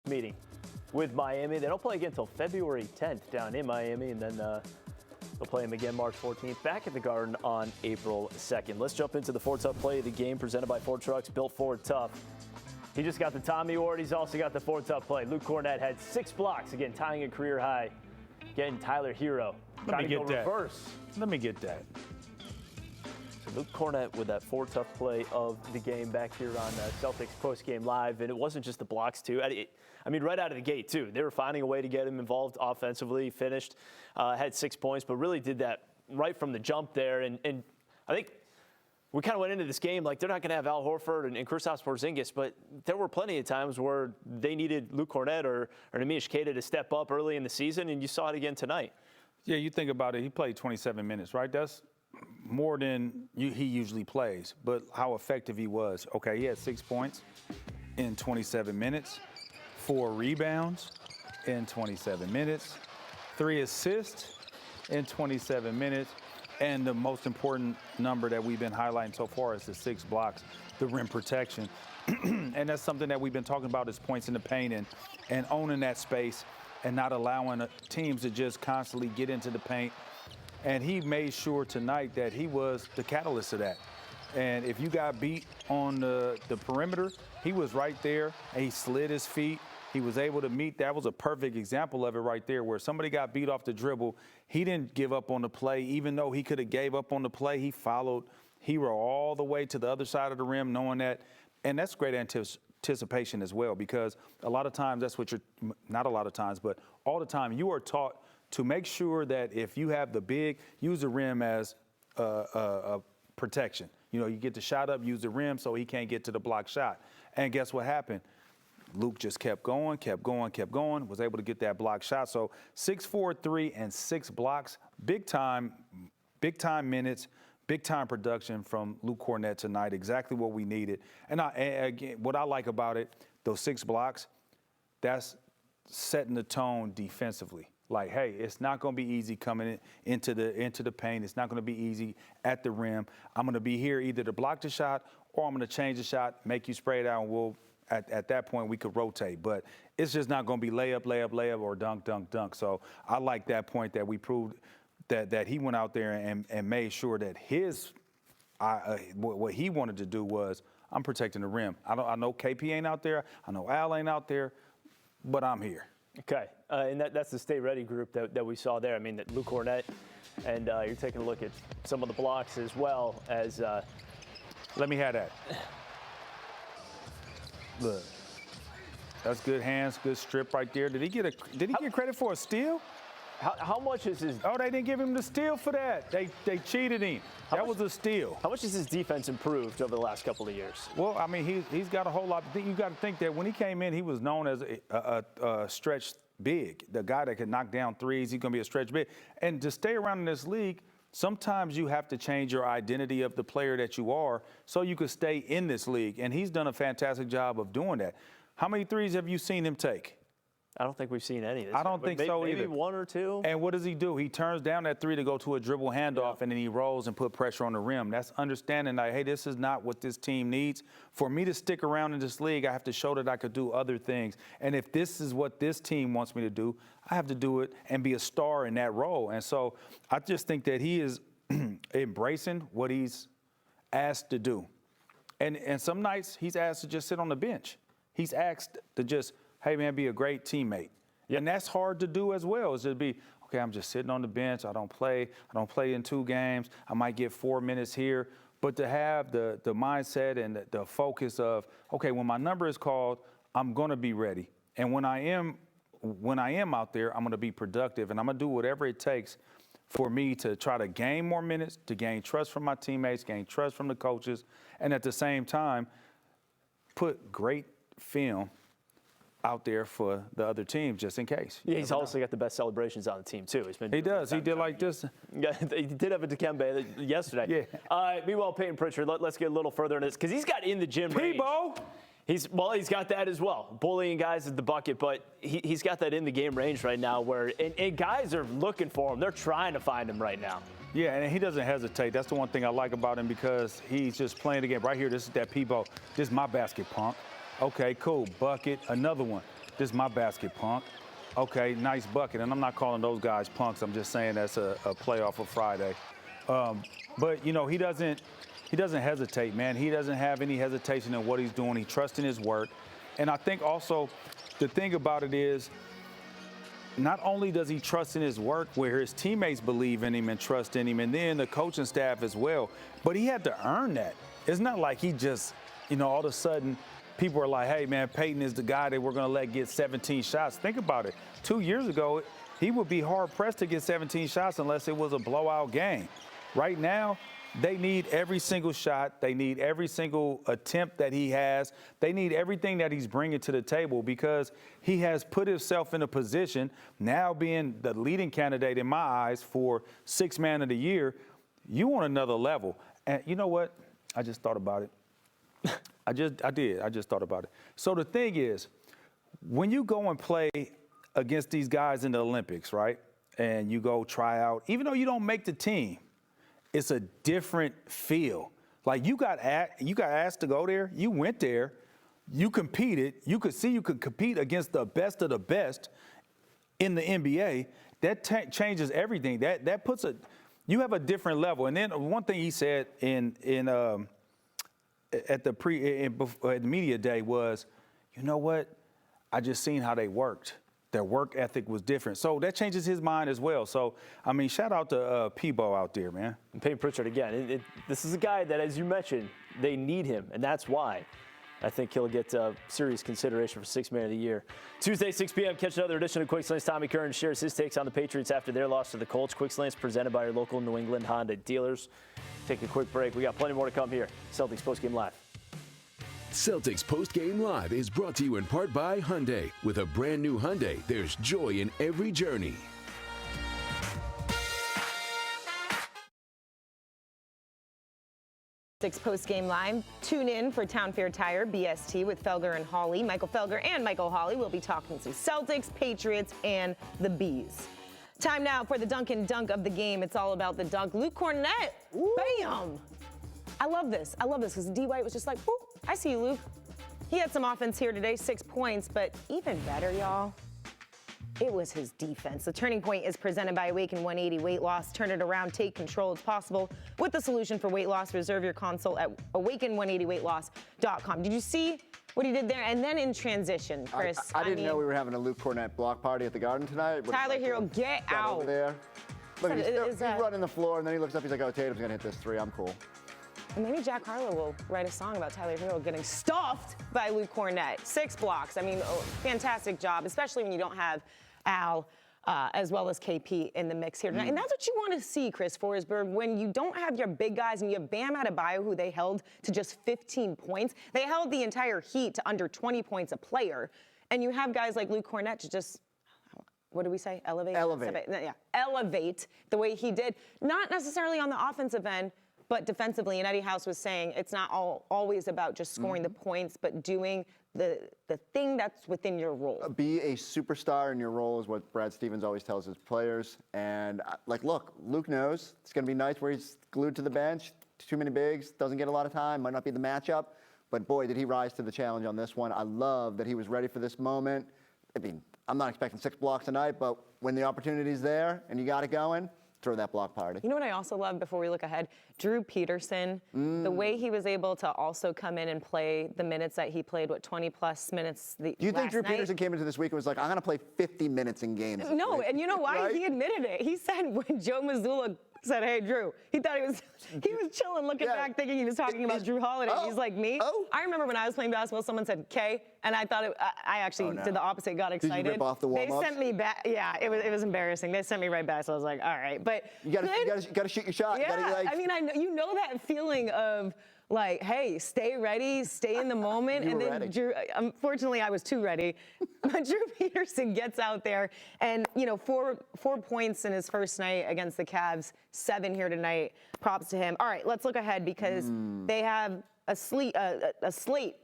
meeting with Miami. They don't play again until February 10th down in Miami, and then they'll play them again March 14th back at the Garden on April 2nd. Let's jump into the Ford Tough play of the game presented by Ford Trucks, built Ford Tough. He just got the Tommy Award. He's also got the Ford Tough play. Luke Cornett had 6 blocks, again tying a career high. Getting Tyler Hero. Let me get that. Reverse. Let me get that. So Luke Cornett with that Ford Tough play of the game back here on Celtics Postgame Live. And it wasn't just the blocks, too. I mean, right out of the gate, too. They were finding a way to get him involved offensively. Finished, had 6 points, but really did that right from the jump there. And I think we kind of went into this game like they're not going to have Al Horford and Kristaps Porzingis, but there were plenty of times where they needed Luke Cornett or Neemias Queta to step up early in the season, and you saw it again tonight. Yeah, you think about it. He played 27 minutes, right? That's more than he usually plays, but how effective he was. Okay, he had 6 points in 27 minutes, 4 rebounds in 27 minutes, 3 assists in 27 minutes. And the most important number that we've been highlighting so far is the 6 blocks, the rim protection. And that's something that we've been talking about is points in the paint and owning that space and not allowing teams to just constantly get into the paint. And he made sure tonight that he was the catalyst of that. And if you got beat on the perimeter, he was right there and he slid his feet. He was able to meet. That was a perfect example of it right there where somebody got beat off the dribble. He didn't give up on the play. Even though he could have gave up on the play, he followed Hero all the way to the other side of the rim knowing that. And that's great anticipation as well because a lot of times that's what you're – not a lot of times, but all the time you are taught to make sure that if you have the big, use the rim as a protection. You know, you get the shot up, use the rim so he can't get to the block shot. And guess what happened? Luke just kept going, was able to get that block shot. So 6, 4, 3, and 6 blocks. Big time minutes, big time production from Luke Cornett tonight. Exactly what we needed. And again, what I like about it, those 6 blocks, that's setting the tone defensively. Like, hey, it's not going to be easy coming into the paint. It's not going to be easy at the rim. I'm going to be here either to block the shot or I'm going to change the shot, make you spray it out, and we'll. At that point, we could rotate, but it's just not going to be layup, layup, layup, or dunk, dunk, dunk. So I like that point that we proved that he went out there and made sure that what he wanted to do was, I'm protecting the rim. I know KP ain't out there. I know Al ain't out there, but I'm here. Okay, and that's the Stay Ready group that we saw there. I mean, that Luke Cornett, and you're taking a look at some of the blocks as well as. Let me have that. Look, that's good hands, good strip right there. Did he get credit for a steal? How much is his? Oh, they didn't give him the steal for that. They cheated him. That was a steal. How much has his defense improved over the last couple of years? Well, I mean, he's got a whole lot. You got to think that when he came in, he was known as a stretch big, the guy that could knock down threes. He's going to be a stretch big. And to stay around in this league, sometimes you have to change your identity of the player that you are so you could stay in this league. And he's done a fantastic job of doing that. How many threes have you seen him take? I don't think we've seen any. I don't think so either. Maybe 1 or 2. And what does he do? He turns down that 3 to go to a dribble handoff, and then he rolls and put pressure on the rim. That's understanding that, hey, this is not what this team needs. For me to stick around in this league, I have to show that I could do other things. And if this is what this team wants me to do, I have to do it and be a star in that role. And so I just think that he is embracing what he's asked to do. And some nights he's asked to just sit on the bench. He's asked to just, hey, man, be a great teammate. And that's hard to do as well, is to be, okay, I'm just sitting on the bench. I don't play in 2 games. I might get 4 minutes here. But to have the mindset and the focus of, okay, when my number is called, I'm going to be ready. And when I am out there, I'm going to be productive. And I'm going to do whatever it takes for me to try to gain more minutes, to gain trust from my teammates, gain trust from the coaches, and at the same time, put great film out there for the other teams just in case. Yeah, he's also got the best celebrations on the team, too. He does. He did like this. Yeah, he did have a Dikembe yesterday. Yeah. Meanwhile, Peyton Pritchard, let's get a little further in this because he's got in the gym range. He's got that as well, bullying guys at the bucket, but he's got that in the game range right now where and guys are looking for him. They're trying to find him right now. Yeah, and he doesn't hesitate. That's the one thing I like about him because he's just playing the game. Right here, this is that Peebo. This is my basket, punk. Okay, cool. Bucket, another one. this is my basket, punk. Okay, nice bucket. And I'm not calling those guys punks. I'm just saying that's a playoff of Friday. But, you know, he doesn't hesitate, man. He doesn't have any hesitation in what he's doing. He trusts in his work. And I think also the thing about it is, not only does he trust in his work, where his teammates believe in him and trust in him, and then the coaching staff as well, but he had to earn that. It's not like he just, you know, all of a sudden people are like, hey, man, Peyton is the guy that we're going to let get 17 shots. Think about it. 2 years ago, he would be hard-pressed to get 17 shots unless it was a blowout game. Right now, they need every single shot. They need every single attempt that he has. They need everything that he's bringing to the table because he has put himself in a position, now being the leading candidate in my eyes for Sixth Man of the Year. You on another level. And you know what? I just thought about it. I just thought about it. So the thing is, when you go and play against these guys in the Olympics, right, and you go try out, even though you don't make the team, it's a different feel. Like you got asked to go there. You went there. You competed. You could see you could compete against the best of the best in the NBA. That changes everything. That puts you have a different level. And then one thing he said at the media day was, you know what? I just seen how they worked. Their work ethic was different. So that changes his mind as well. So, I mean, shout out to Peebo out there, man. And Peyton Pritchard, again, this is a guy that, as you mentioned, they need him, and that's why I think he'll get serious consideration for Sixth Man of the Year. Tuesday, 6 p.m., catch another edition of Quick Slants. Tommy Curran shares his takes on the Patriots after their loss to the Colts. Quick Slants presented by your local New England Honda dealers. Take a quick break. We got plenty more to come here. Celtics Postgame Live. Celtics Postgame Live is brought to you in part by Hyundai. With a brand new Hyundai, there's joy in every journey. Celtics Postgame Live. Tune in for Town Fair Tire, BST, with Felger and Hawley. Michael Felger and Michael Hawley will be talking to Celtics, Patriots, and the Bees. Time now for the dunk and dunk of the game. It's all about the dunk. Luke Cornett, bam! I love this because D. White was just like, whoop, I see you, Luke. He had some offense here today, 6 points, but even better, y'all, it was his defense. The Turning Point is presented by Awaken 180 Weight Loss. Turn it around, take control. It's possible with the solution for weight loss. Reserve your consult at awaken180weightloss.com. Did you see what he did there? And then in transition, Chris. I didn't know we were having a Luke Cornett block party at the Garden tonight. Tyler Hero, get out. Over there. Look, he's running the floor, and then he looks up, he's like, oh, Tatum's going to hit this three. I'm cool. And maybe Jack Harlow will write a song about Tyler Hero getting stuffed by Luke Cornett. 6 blocks. I mean, fantastic job, especially when you don't have Al as well as KP in the mix here tonight. And that's what you want to see, Chris Forsberg, when you don't have your big guys and you have Bam Adebayo, who they held to just 15 points. They held the entire Heat to under 20 points a player. And you have guys like Luke Cornett to just, what do we say? Elevate? Yeah, elevate the way he did. Not necessarily on the offensive end, but defensively. And Eddie House was saying it's not always about just scoring the points, but doing the thing that's within your role. Be a superstar in your role is what Brad Stevens always tells his players. And look, Luke knows it's going to be nice where he's glued to the bench. Too many bigs, doesn't get a lot of time, might not be the matchup. But boy, did he rise to the challenge on this one. I love that he was ready for this moment. I mean, I'm not expecting 6 blocks tonight, but when the opportunity's there and you got it going, throw that block party. You know what I also love before we look ahead? Drew Peterson, the way he was able to also come in and play the minutes that he played, 20-plus minutes Do you think Drew Peterson came into this week and was like, I'm going to play 50 minutes in games? No, and you know why? Right? He admitted it. He said when Joe Mazzulla said, hey, Drew, he thought he was chilling, looking back, thinking he was talking about Drew Holiday. He's like me. I remember when I was playing basketball, someone said K, and I thought I actually did the opposite, got excited. Did you rip off the warm-ups? They sent me back. Yeah, it was embarrassing. They sent me right back, so I was like, all right. But you got to shoot your shot. Yeah, I mean, you know that feeling of, like, hey, stay ready, stay in the moment. You and then ready. Drew, unfortunately, I was too ready. But Drew Peterson gets out there and, 4 points in his first night against the Cavs, 7 here tonight. Props to him. All right, let's look ahead because they have a slate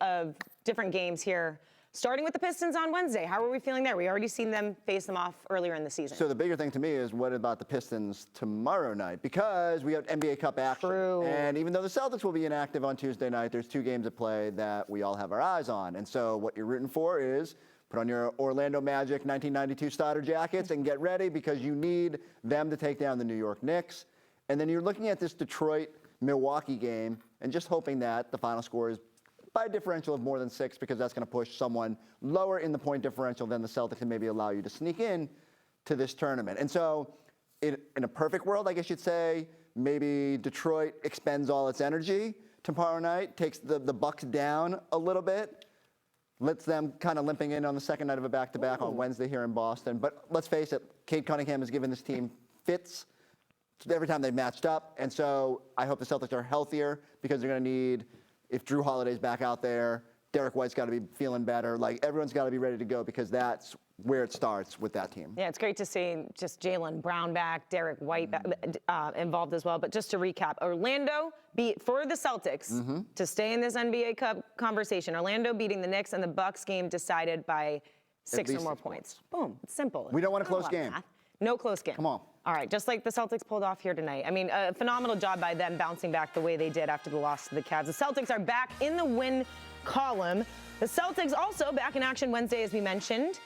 of different games here. Starting with the Pistons on Wednesday. How are we feeling there? We already seen them face them off earlier in the season. So the bigger thing to me is what about the Pistons tomorrow night? Because we have NBA Cup action. True. And even though the Celtics will be inactive on Tuesday night, there's 2 games at play that we all have our eyes on. And so what you're rooting for is Put on your Orlando Magic 1992 starter jackets and get ready because you need them to take down the New York Knicks. And then you're looking at this Detroit-Milwaukee game and just hoping that the final score is by a differential of more than 6 because that's going to push someone lower in the point differential than the Celtics and maybe allow you to sneak in to this tournament. And so in a perfect world, I guess you'd say, maybe Detroit expends all its energy tomorrow night, takes the Bucks down a little bit, lets them kind of limping in on the second night of a back-to-back on Wednesday here in Boston. But let's face it, Cade Cunningham has given this team fits every time they've matched up. And so I hope the Celtics are healthier because they're going to need, if Drew Holiday's back out there, Derek White's got to be feeling better. Like, everyone's got to be ready to go because that's where it starts with that team. Yeah, it's great to see just Jaylen Brown back, Derek White involved as well. But just to recap, Orlando beat for the Celtics to stay in this NBA Cup conversation. Orlando beating the Knicks and the Bucks game decided by 6 or more points. Boom, it's simple. We don't want a close game. Math. No close game. Come on. All right, just like the Celtics pulled off here tonight. I mean, a phenomenal job by them bouncing back the way they did after the loss to the Cavs. The Celtics are back in the win column. The Celtics also back in action Wednesday, as we mentioned.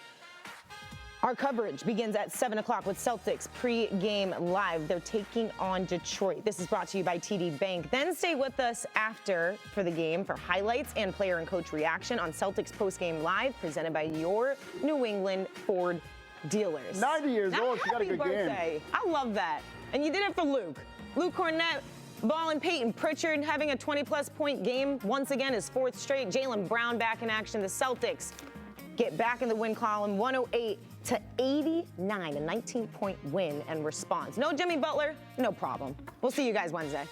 Our coverage begins at 7 o'clock with Celtics pre-game live. They're taking on Detroit. This is brought to you by TD Bank. Then stay with us after for the game for highlights and player and coach reaction on Celtics post-game live, presented by your New England Ford dealers. 90 years old, she got a good birthday. game. I love that. And you did it for Luke. Luke Cornett, Ball and Peyton Pritchard having a 20-plus point game once again, his 4th straight. Jaylen Brown back in action. The Celtics get back in the win column, 108 to 89, a 19-point win and response. No Jimmy Butler, no problem. We'll see you guys Wednesday.